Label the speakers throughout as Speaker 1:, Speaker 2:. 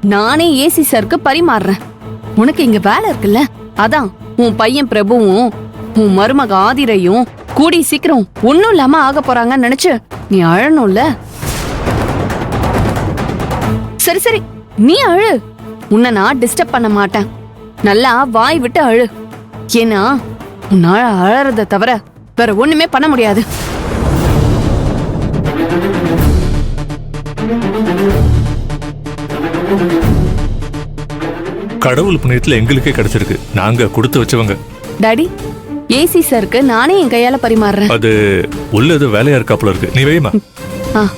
Speaker 1: நானே ஏசி சாருக்கு பரிமாறுறேன். உனக்கு இங்க வேலை இருக்குல்ல, அதான் உன் பையன் பிரபுவும் உன் மருமக ஆதிரையும் கூடி சீக்கிரம் ஒண்ணும் இல்லாம ஆக போறாங்கன்னு நினைச்சு நீ அழணும்ல. சரி சரி, நீ அழு, உன்னை நான் டிஸ்டர்ப் பண்ண மாட்டேன். நல்லா வாய் விட்டு அழு. ஏன்னா உன்னால அழறத தவிர வேற ஒண்ணுமே பண்ண முடியாது.
Speaker 2: கடவுள் புண்ணியத்துல எங்களுக்கே கிடைச்சிருக்கு. நாங்க கொடுத்து வச்சவங்க.
Speaker 1: டாடி, ஏசி சாருக்கு நானே என் கையால பரிமாறுறேன்.
Speaker 2: அது உள்ளது வேலையா இருக்காப்புல இருக்கு. நீ வேமா.
Speaker 1: ஆ.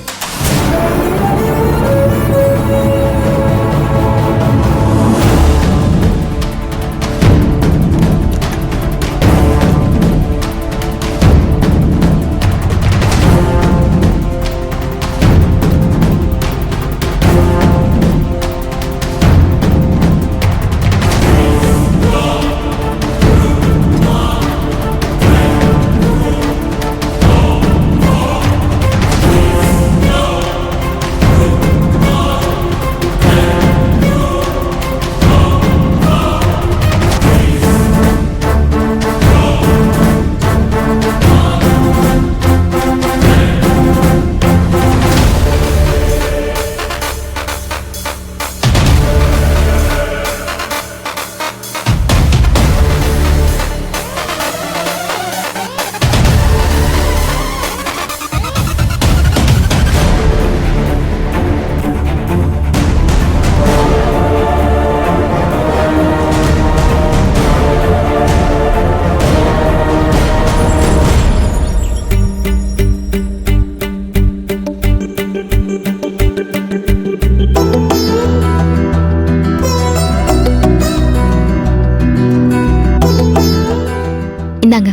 Speaker 3: இந்தாங்க.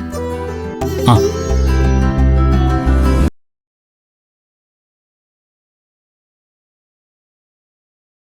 Speaker 4: ஆ